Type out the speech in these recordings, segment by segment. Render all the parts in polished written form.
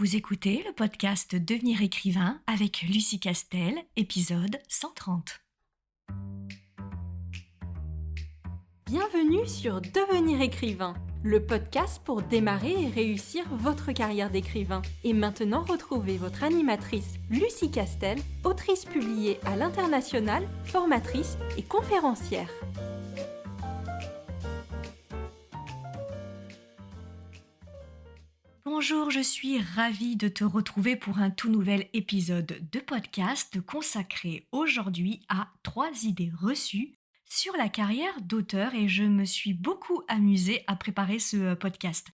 Vous écoutez le podcast Devenir écrivain avec Lucie Castel, épisode 130. Bienvenue sur Devenir écrivain, le podcast pour démarrer et réussir votre carrière d'écrivain. Et maintenant, retrouvez votre animatrice Lucie Castel, autrice publiée à l'international, formatrice et conférencière. Bonjour, je suis ravie de te retrouver pour un tout nouvel épisode de podcast consacré aujourd'hui à 3 idées reçues sur la carrière d'auteur et je me suis beaucoup amusée à préparer ce podcast.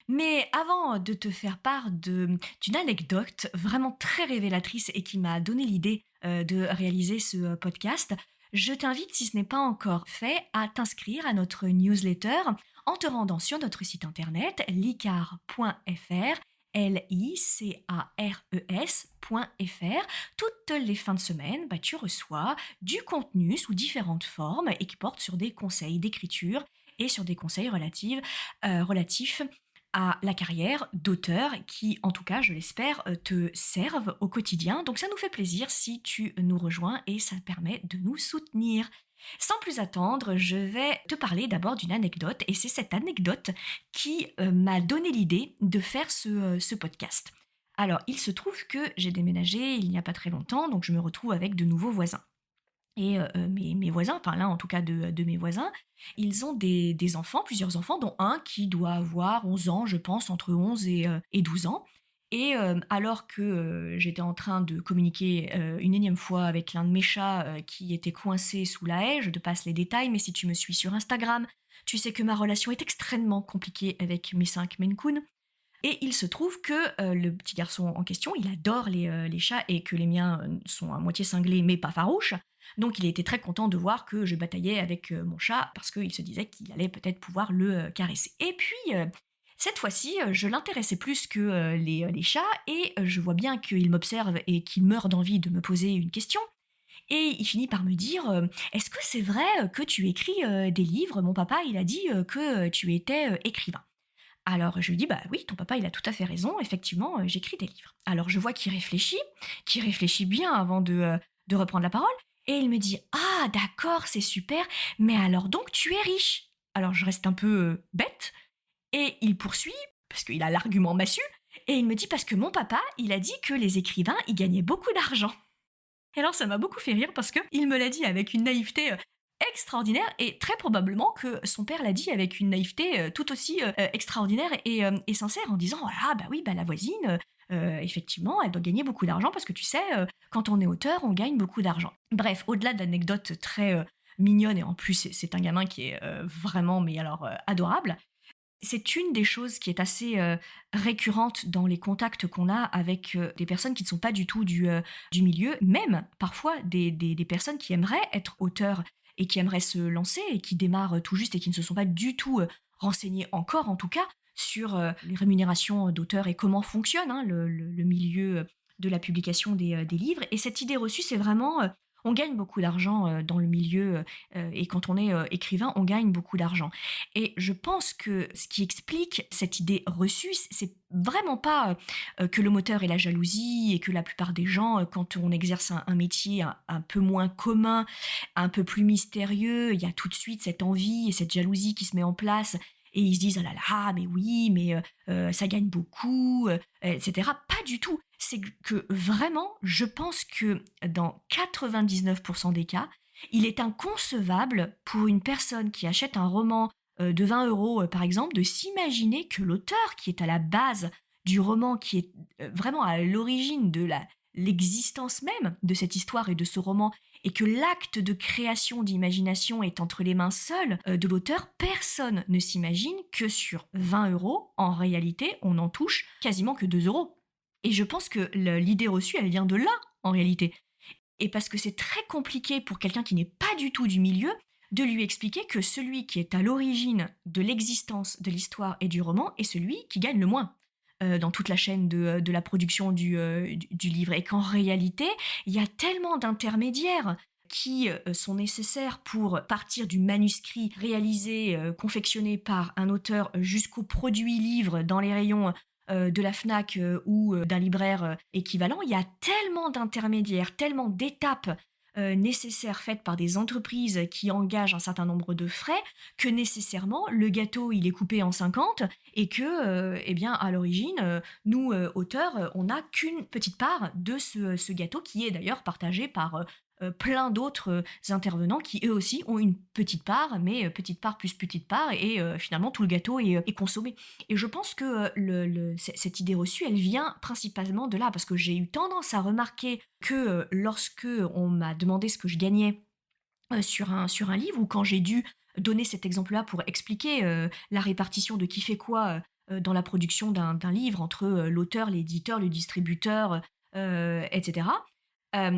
Mais avant de te faire part d'une anecdote vraiment très révélatrice et qui m'a donné l'idée de réaliser ce podcast, je t'invite, si ce n'est pas encore fait, à t'inscrire à notre newsletter en te rendant sur notre site internet licares.fr, licares.fr. Toutes les fins de semaine, tu reçois du contenu sous différentes formes et qui porte sur des conseils d'écriture et sur des conseils relatifs à la carrière d'auteur qui, en tout cas, je l'espère, te servent au quotidien. Donc ça nous fait plaisir si tu nous rejoins et ça permet de nous soutenir. Sans plus attendre, je vais te parler d'abord d'une anecdote et c'est cette anecdote qui m'a donné l'idée de faire ce podcast. Alors, il se trouve que j'ai déménagé il n'y a pas très longtemps, donc je me retrouve avec de nouveaux voisins. Et mes voisins, enfin l'un en tout cas de mes voisins, ils ont des enfants, plusieurs enfants, dont un qui doit avoir 11 ans, je pense, entre 11 et 12 ans. Et alors que j'étais en train de communiquer une énième fois avec l'un de mes chats qui était coincé sous la haie, je te passe les détails, mais si tu me suis sur Instagram, tu sais que ma relation est extrêmement compliquée avec mes 5 Maine Coon. Et il se trouve que le petit garçon en question, il adore les chats et que les miens sont à moitié cinglés mais pas farouches. Donc il était très content de voir que je bataillais avec mon chat parce qu'il se disait qu'il allait peut-être pouvoir le caresser. Et puis cette fois-ci, je l'intéressais plus que les chats et je vois bien qu'il m'observe et qu'il meurt d'envie de me poser une question. Et il finit par me dire est-ce que c'est vrai que tu écris des livres? Mon papa, il a dit que tu étais écrivain. Alors je lui dis bah oui, ton papa il a tout à fait raison, effectivement j'écris des livres. Alors je vois qu'il réfléchit bien avant de reprendre la parole, et il me dit ah d'accord c'est super, mais alors donc tu es riche. Alors je reste un peu bête, et il poursuit, parce qu'il a l'argument massu, et il me dit parce que mon papa il a dit que les écrivains ils gagnaient beaucoup d'argent. Et alors ça m'a beaucoup fait rire parce qu'il me l'a dit avec une naïveté extraordinaire et très probablement que son père l'a dit avec une naïveté tout aussi extraordinaire et sincère en disant ah bah oui bah la voisine effectivement elle doit gagner beaucoup d'argent parce que tu sais quand on est auteur on gagne beaucoup d'argent. Bref, au-delà d'anecdotes très mignonnes et en plus c'est un gamin qui est vraiment mais alors adorable. C'est une des choses qui est assez récurrente dans les contacts qu'on a avec des personnes qui ne sont pas du tout du milieu, même parfois des personnes qui aimeraient être auteurs et qui aimeraient se lancer et qui démarrent tout juste et qui ne se sont pas du tout renseignées encore, en tout cas, sur les rémunérations d'auteurs et comment fonctionne le milieu de la publication des livres. Et cette idée reçue, c'est vraiment on gagne beaucoup d'argent dans le milieu et quand on est écrivain, on gagne beaucoup d'argent. Et je pense que ce qui explique cette idée reçue, c'est vraiment pas que le moteur est la jalousie et que la plupart des gens, quand on exerce un métier un peu moins commun, un peu plus mystérieux, il y a tout de suite cette envie et cette jalousie qui se met en place. Et ils se disent, ah là là, mais oui, mais ça gagne beaucoup, etc. Pas du tout. C'est que vraiment, je pense que dans 99% des cas, il est inconcevable pour une personne qui achète un roman de 20 euros, par exemple, de s'imaginer que l'auteur qui est à la base du roman, qui est vraiment à l'origine de l'existence même de cette histoire et de ce roman, et que l'acte de création d'imagination est entre les mains seules de l'auteur, personne ne s'imagine que sur 20 euros, en réalité, on n'en touche quasiment que 2 euros. Et je pense que l'idée reçue, elle vient de là, en réalité. Et parce que c'est très compliqué pour quelqu'un qui n'est pas du tout du milieu de lui expliquer que celui qui est à l'origine de l'existence de l'histoire et du roman est celui qui gagne le moins dans toute la chaîne de la production du livre. Et qu'en réalité, il y a tellement d'intermédiaires qui sont nécessaires pour partir du manuscrit réalisé, confectionné par un auteur jusqu'au produit livre dans les rayons de la Fnac ou d'un libraire équivalent. Il y a tellement d'intermédiaires, tellement d'étapes nécessaires faites par des entreprises qui engagent un certain nombre de frais que nécessairement le gâteau il est coupé en 50 et que eh bien à l'origine nous auteurs on n'a qu'une petite part de ce gâteau qui est d'ailleurs partagé par plein d'autres intervenants qui eux aussi ont une petite part, mais petite part plus petite part, et finalement tout le gâteau est consommé. Et je pense que cette idée reçue, elle vient principalement de là, parce que j'ai eu tendance à remarquer que lorsque on m'a demandé ce que je gagnais sur un livre, ou quand j'ai dû donner cet exemple-là pour expliquer la répartition de qui fait quoi dans la production d'un livre entre l'auteur, l'éditeur, le distributeur, etc.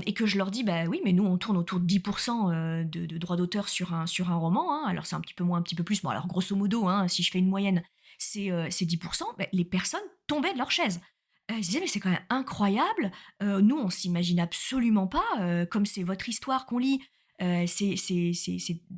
Et que je leur dis, bah oui, mais nous on tourne autour de 10% de droits d'auteur sur un roman, hein. Alors c'est un petit peu moins, un petit peu plus. Bon, alors grosso modo, hein, si je fais une moyenne, c'est 10%. Bah, les personnes tombaient de leur chaise. Elles se disaient, mais c'est quand même incroyable. Nous, on s'imagine absolument pas, comme c'est votre histoire qu'on lit, c'est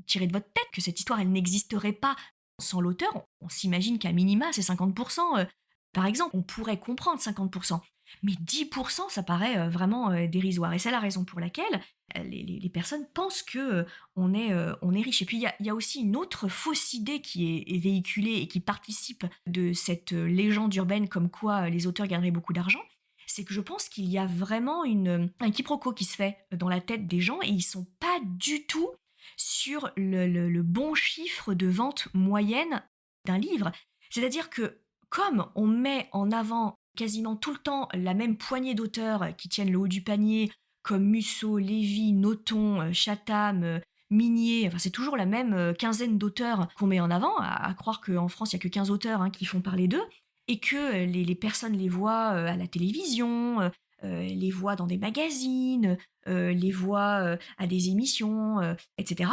tiré de votre tête que cette histoire, elle n'existerait pas sans l'auteur. On s'imagine qu'à minima, c'est 50%. Par exemple, on pourrait comprendre 50%. Mais 10%, ça paraît vraiment dérisoire. Et c'est la raison pour laquelle les personnes pensent que on est riche. Et puis il y a aussi une autre fausse idée qui est véhiculée et qui participe de cette légende urbaine comme quoi les auteurs gagneraient beaucoup d'argent. C'est que je pense qu'il y a vraiment un quiproquo qui se fait dans la tête des gens, et ils sont pas du tout sur le bon chiffre de vente moyenne d'un livre. C'est-à-dire que comme on met en avant quasiment tout le temps la même poignée d'auteurs qui tiennent le haut du panier, comme Musso, Lévy, Nothomb, Chatham, Minier, enfin c'est toujours la même quinzaine d'auteurs qu'on met en avant, à croire qu'en France il n'y a que 15 auteurs qui font parler d'eux, et que les personnes les voient à la télévision, les voient dans des magazines, les voient à des émissions, etc.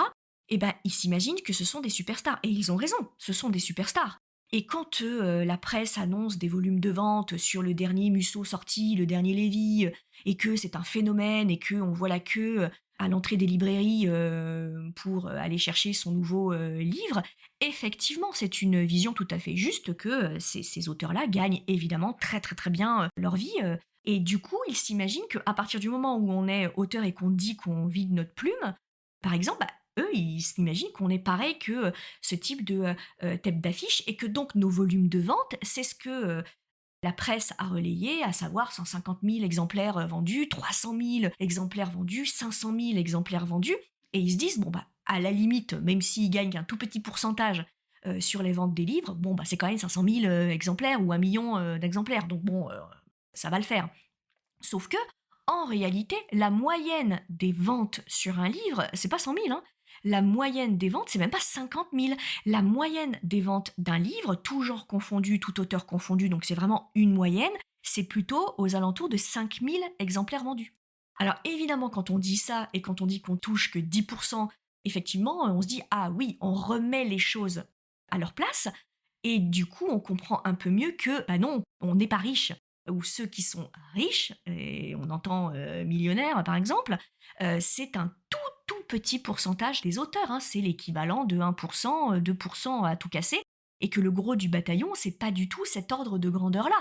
Et ben ils s'imaginent que ce sont des superstars. Et ils ont raison, ce sont des superstars. Et quand la presse annonce des volumes de vente sur le dernier Musso sorti, le dernier Lévy, et que c'est un phénomène, et qu'on voit la queue à l'entrée des librairies pour aller chercher son nouveau livre, effectivement, c'est une vision tout à fait juste que ces auteurs-là gagnent évidemment très très très bien leur vie. Et du coup, ils s'imaginent qu'à partir du moment où on est auteur et qu'on dit qu'on vit de notre plume, par exemple, bah, eux, ils s'imaginent qu'on est pareil que ce type de tête d'affiche, et que donc nos volumes de vente, c'est ce que la presse a relayé, à savoir 150 000 exemplaires vendus, 300 000 exemplaires vendus, 500 000 exemplaires vendus. Et ils se disent, bon, bah, à la limite, même s'ils gagnent un tout petit pourcentage sur les ventes des livres, bon, bah, c'est quand même 500 000 exemplaires ou 1 million d'exemplaires. Donc, bon, ça va le faire. Sauf que, en réalité, la moyenne des ventes sur un livre, c'est pas 100 000, hein. La moyenne des ventes, c'est même pas 50 000. La moyenne des ventes d'un livre, tout genre confondu, tout auteur confondu, donc c'est vraiment une moyenne, c'est plutôt aux alentours de 5 000 exemplaires vendus. Alors évidemment, quand on dit ça et quand on dit qu'on touche que 10%, effectivement, on se dit, ah oui, on remet les choses à leur place, et du coup, on comprend un peu mieux que, bah non, on n'est pas riche, ou ceux qui sont riches, et on entend millionnaires par exemple, c'est un tout petit pourcentage des auteurs, hein. C'est l'équivalent de 1%, 2% à tout casser, et que le gros du bataillon, c'est pas du tout cet ordre de grandeur-là.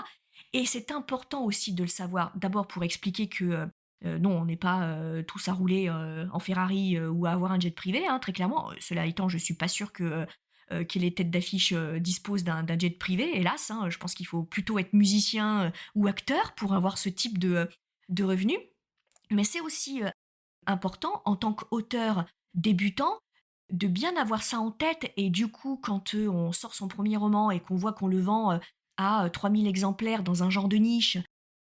Et c'est important aussi de le savoir, d'abord pour expliquer que non, on n'est pas tous à rouler en Ferrari ou à avoir un jet privé, hein, très clairement. Cela étant, je suis pas sûre que les têtes d'affiche disposent d'un jet privé, hélas, hein. Je pense qu'il faut plutôt être musicien ou acteur pour avoir ce type de revenus. Mais c'est aussi important, en tant qu'auteur débutant, de bien avoir ça en tête. Et du coup, quand on sort son premier roman et qu'on voit qu'on le vend à 3000 exemplaires dans un genre de niche,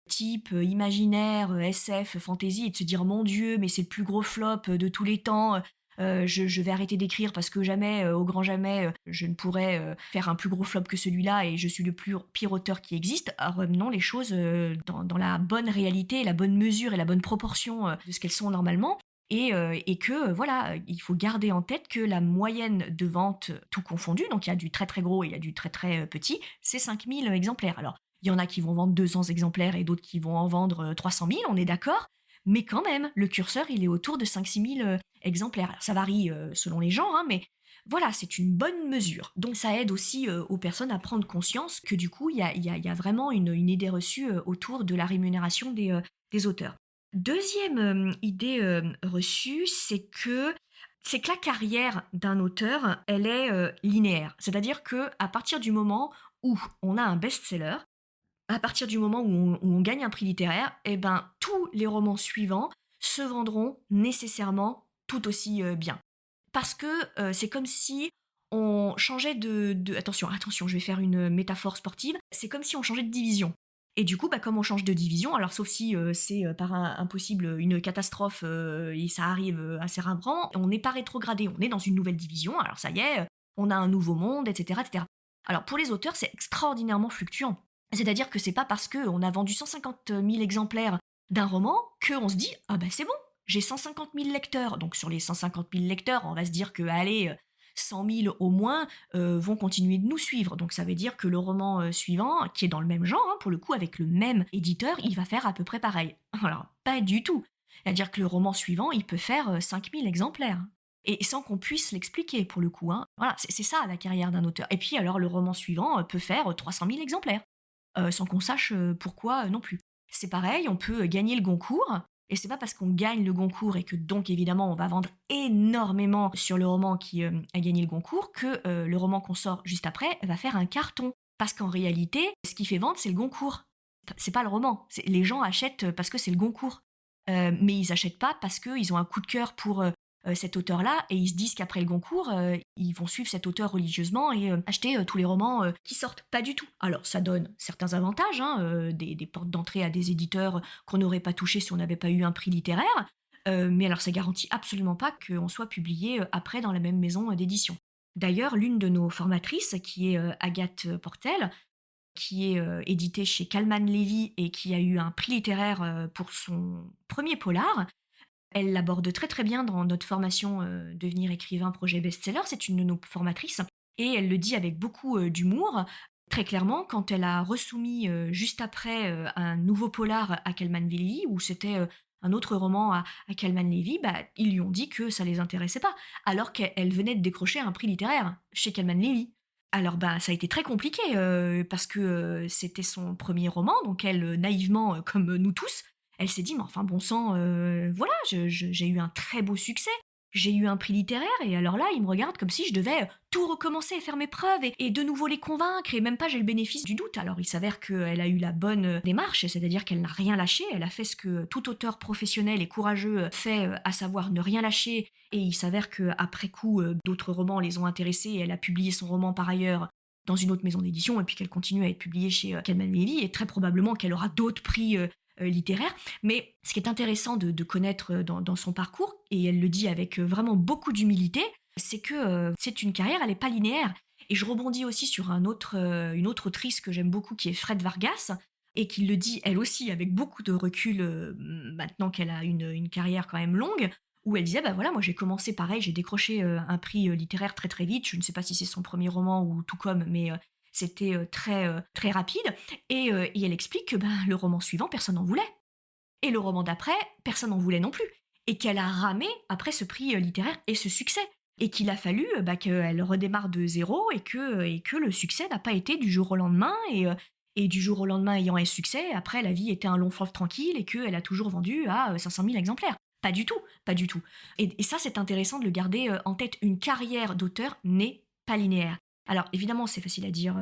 type imaginaire, SF, fantasy, et de se dire mon Dieu, mais c'est le plus gros flop de tous les temps. Je vais arrêter d'écrire parce que jamais, au grand jamais, je ne pourrai faire un plus gros flop que celui-là, et je suis le pire auteur qui existe. Remenons les choses dans la bonne réalité, la bonne mesure et la bonne proportion de ce qu'elles sont normalement. Et que voilà, il faut garder en tête que la moyenne de vente, tout confondu, donc il y a du très très gros et il y a du très très petit, c'est 5000 exemplaires. Alors, il y en a qui vont vendre 200 exemplaires et d'autres qui vont en vendre 300 000, on est d'accord, mais quand même, le curseur, il est autour de 5-6 000 exemplaires. Alors, ça varie selon les genres, hein, mais Voilà, c'est une bonne mesure. Donc ça aide aussi aux personnes à prendre conscience que du coup, il y a vraiment une idée reçue autour de la rémunération des auteurs. Deuxième idée reçue, c'est que la carrière d'un auteur, elle est linéaire. C'est-à-dire que à partir du moment où on a un best-seller, à partir du moment où on gagne un prix littéraire, eh ben, tous les romans suivants se vendront nécessairement tout aussi bien. Parce que c'est comme si on changeait attention, je vais faire une métaphore sportive. C'est comme si on changeait de division. Et du coup, bah, comme on change de division, alors sauf si c'est par impossible une catastrophe et ça arrive assez rarement, on n'est pas rétrogradé, on est dans une nouvelle division. Alors ça y est, on a un nouveau monde, etc., etc. Alors pour les auteurs, c'est extraordinairement fluctuant. C'est-à-dire que c'est pas parce qu'on a vendu 150 000 exemplaires d'un roman qu'on se dit ah bah c'est bon, j'ai 150 000 lecteurs. Donc sur les 150 000 lecteurs, on va se dire que allez, 100 000 au moins vont continuer de nous suivre. Donc ça veut dire que le roman suivant, qui est dans le même genre, hein, pour le coup avec le même éditeur, il va faire à peu près pareil. Alors pas du tout. C'est-à-dire que le roman suivant, il peut faire 5 000 exemplaires. Et sans qu'on puisse l'expliquer pour le coup. Hein. Voilà, c'est ça la carrière d'un auteur. Et puis alors le roman suivant peut faire 300 000 exemplaires sans qu'on sache pourquoi non plus. C'est pareil, on peut gagner le Goncourt, et c'est pas parce qu'on gagne le Goncourt et que donc évidemment on va vendre énormément sur le roman qui a gagné le Goncourt que le roman qu'on sort juste après va faire un carton. Parce qu'en réalité, ce qui fait vendre, c'est le Goncourt. C'est pas le roman. Les gens achètent parce que c'est le Goncourt. Mais ils achètent pas parce qu'ils ont un coup de cœur pour cet auteur-là et ils se disent qu'après le Goncourt, ils vont suivre cet auteur religieusement et acheter tous les romans qui sortent. Pas du tout. Alors ça donne certains avantages, hein, des portes d'entrée à des éditeurs qu'on n'aurait pas touché si on n'avait pas eu un prix littéraire, mais alors ça garantit absolument pas qu'on soit publié après dans la même maison d'édition. D'ailleurs, l'une de nos formatrices, qui est Agathe Portel, qui est éditée chez Calman Levy et qui a eu un prix littéraire pour son premier polar, elle l'aborde très très bien dans notre formation Devenir écrivain, projet best-seller. C'est une de nos formatrices et elle le dit avec beaucoup d'humour. Très clairement, quand elle a resoumis juste après un nouveau polar à Calman Levy, où c'était un autre roman à Calman Levy, bah, ils lui ont dit que ça les intéressait pas, alors qu'elle venait de décrocher un prix littéraire chez Calman Levy. Alors bah, ça a été très compliqué parce que c'était son premier roman, donc elle, naïvement, comme nous tous, elle s'est dit, mais enfin, bon sang, voilà, j'ai eu un très beau succès. J'ai eu un prix littéraire et alors là, ils me regardent comme si je devais tout recommencer, faire mes preuves et de nouveau les convaincre et même pas j'ai le bénéfice du doute. Alors il s'avère qu'elle a eu la bonne démarche, c'est-à-dire qu'elle n'a rien lâché, elle a fait ce que tout auteur professionnel et courageux fait, à savoir ne rien lâcher et il s'avère qu'après coup, d'autres romans les ont intéressés et elle a publié son roman par ailleurs dans une autre maison d'édition et puis qu'elle continue à être publiée chez Calman Levy et très probablement qu'elle aura d'autres prix littéraire. Mais ce qui est intéressant de connaître dans son parcours, et elle le dit avec vraiment beaucoup d'humilité, c'est que c'est une carrière, elle n'est pas linéaire. Et je rebondis aussi sur une autre autrice que j'aime beaucoup, qui est Fred Vargas, et qui le dit elle aussi avec beaucoup de recul, maintenant qu'elle a une carrière quand même longue, où elle disait, bah voilà, moi j'ai commencé pareil, j'ai décroché un prix littéraire très très vite, je ne sais pas si c'est son premier roman ou tout comme, mais c'était très rapide. Et elle explique que ben, le roman suivant, personne n'en voulait. Et le roman d'après, personne n'en voulait non plus. Et qu'elle a ramé après ce prix littéraire et ce succès. Et qu'il a fallu bah, qu'elle redémarre de zéro et que le succès n'a pas été du jour au lendemain. Et du jour au lendemain ayant un succès, après la vie était un long fleuve tranquille et qu'elle a toujours vendu à 500 000 exemplaires. Pas du tout, pas du tout. Et ça, c'est intéressant de le garder en tête. Une carrière d'auteur n'est pas linéaire. Alors évidemment, c'est facile à dire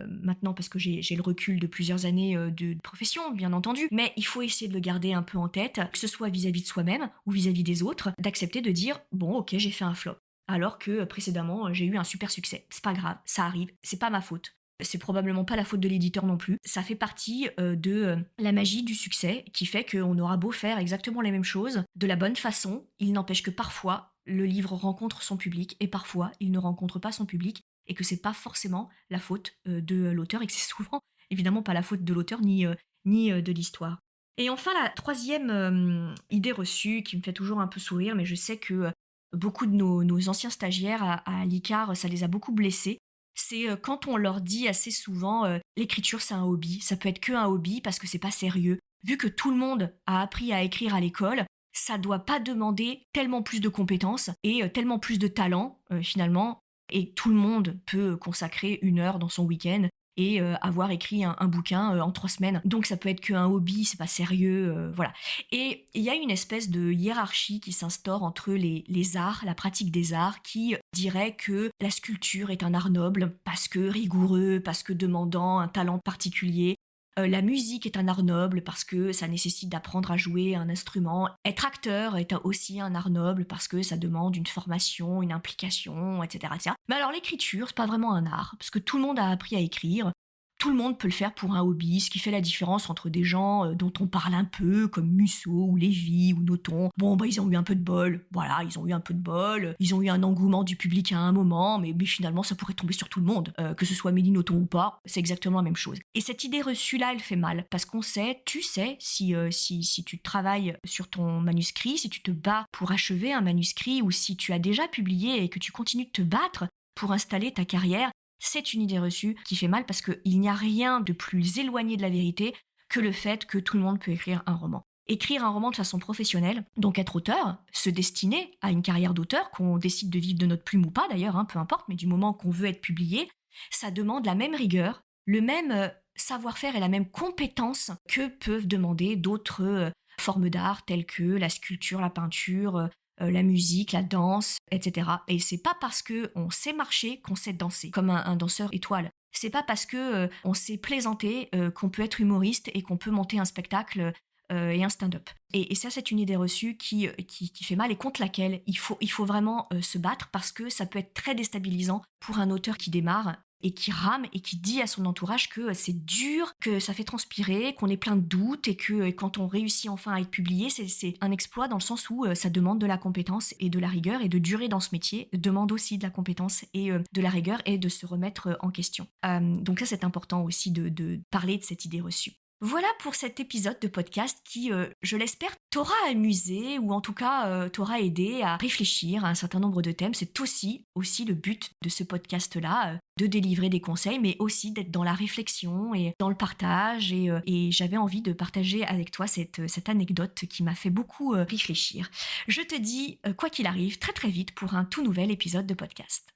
maintenant parce que j'ai le recul de plusieurs années de profession, bien entendu, mais il faut essayer de le garder un peu en tête, que ce soit vis-à-vis de soi-même ou vis-à-vis des autres, d'accepter de dire bon, ok, j'ai fait un flop, alors que précédemment j'ai eu un super succès. C'est pas grave, ça arrive, c'est pas ma faute. C'est probablement pas la faute de l'éditeur non plus. Ça fait partie de la magie du succès qui fait qu'on aura beau faire exactement les mêmes choses de la bonne façon, il n'empêche que parfois le livre rencontre son public et parfois il ne rencontre pas son public et que c'est pas forcément la faute de l'auteur et que c'est souvent évidemment pas la faute de l'auteur ni de l'histoire. Et enfin, la troisième idée reçue qui me fait toujours un peu sourire, mais je sais que beaucoup de nos anciens stagiaires à l'ICAR, ça les a beaucoup blessés, c'est quand on leur dit assez souvent l'écriture c'est un hobby, ça peut être que un hobby parce que c'est pas sérieux. Vu que tout le monde a appris à écrire à l'école, ça doit pas demander tellement plus de compétences et tellement plus de talent finalement Et tout le monde peut consacrer 1 heure dans son week-end et avoir écrit un bouquin en 3 semaines. Donc ça peut être qu'un hobby, c'est pas sérieux, voilà. Et il y a une espèce de hiérarchie qui s'instaure entre les arts, la pratique des arts, qui dirait que la sculpture est un art noble parce que rigoureux, parce que demandant un talent particulier. La musique est un art noble parce que ça nécessite d'apprendre à jouer un instrument. Être acteur est aussi un art noble parce que ça demande une formation, une implication, etc., etc. Mais alors l'écriture, c'est pas vraiment un art, parce que tout le monde a appris à écrire. Tout le monde peut le faire pour un hobby, ce qui fait la différence entre des gens dont on parle un peu, comme Musso ou Lévy ou Noton. Bon, ils ont eu un peu de bol. Voilà, ils ont eu un peu de bol. Ils ont eu un engouement du public à un moment, mais finalement, ça pourrait tomber sur tout le monde. Que ce soit Mélie Noton ou pas, c'est exactement la même chose. Et cette idée reçue-là, elle fait mal. Parce qu'on sait, tu sais, si tu travailles sur ton manuscrit, si tu te bats pour achever un manuscrit, ou si tu as déjà publié et que tu continues de te battre pour installer ta carrière, c'est une idée reçue qui fait mal parce qu'il n'y a rien de plus éloigné de la vérité que le fait que tout le monde peut écrire un roman. Écrire un roman de façon professionnelle, donc être auteur, se destiner à une carrière d'auteur, qu'on décide de vivre de notre plume ou pas d'ailleurs, peu importe, mais du moment qu'on veut être publié, ça demande la même rigueur, le même savoir-faire et la même compétence que peuvent demander d'autres formes d'art telles que la sculpture, la peinture, la musique, la danse, etc. Et c'est pas parce que on sait marcher qu'on sait danser, comme un danseur étoile. C'est pas parce que on sait plaisanter qu'on peut être humoriste et qu'on peut monter un spectacle et un stand-up. Et ça, c'est une idée reçue qui fait mal et contre laquelle il faut vraiment se battre parce que ça peut être très déstabilisant pour un auteur qui démarre et qui rame et qui dit à son entourage que c'est dur, que ça fait transpirer, qu'on est plein de doutes et que quand on réussit enfin à être publié, c'est un exploit dans le sens où ça demande de la compétence et de la rigueur, et de durer dans ce métier demande aussi de la compétence et de la rigueur et de se remettre en question. Donc ça, c'est important aussi de parler de cette idée reçue. Voilà pour cet épisode de podcast qui, je l'espère, t'aura amusé ou en tout cas t'aura aidé à réfléchir à un certain nombre de thèmes. C'est aussi le but de ce podcast-là, de délivrer des conseils, mais aussi d'être dans la réflexion et dans le partage. Et j'avais envie de partager avec toi cette anecdote qui m'a fait beaucoup réfléchir. Je te dis, quoi qu'il arrive, très très vite pour un tout nouvel épisode de podcast.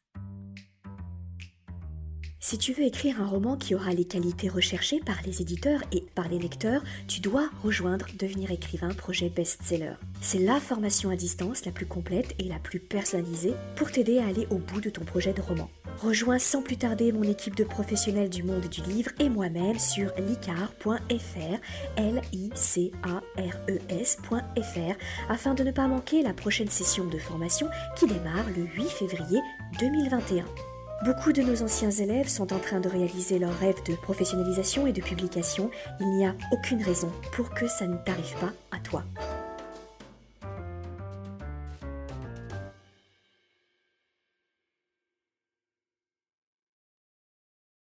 Si tu veux écrire un roman qui aura les qualités recherchées par les éditeurs et par les lecteurs, tu dois rejoindre Devenir écrivain projet best-seller. C'est la formation à distance la plus complète et la plus personnalisée pour t'aider à aller au bout de ton projet de roman. Rejoins sans plus tarder mon équipe de professionnels du monde du livre et moi-même sur licare.fr, licares.fr, afin de ne pas manquer la prochaine session de formation qui démarre le 8 février 2021. Beaucoup de nos anciens élèves sont en train de réaliser leur rêve de professionnalisation et de publication. Il n'y a aucune raison pour que ça ne t'arrive pas à toi.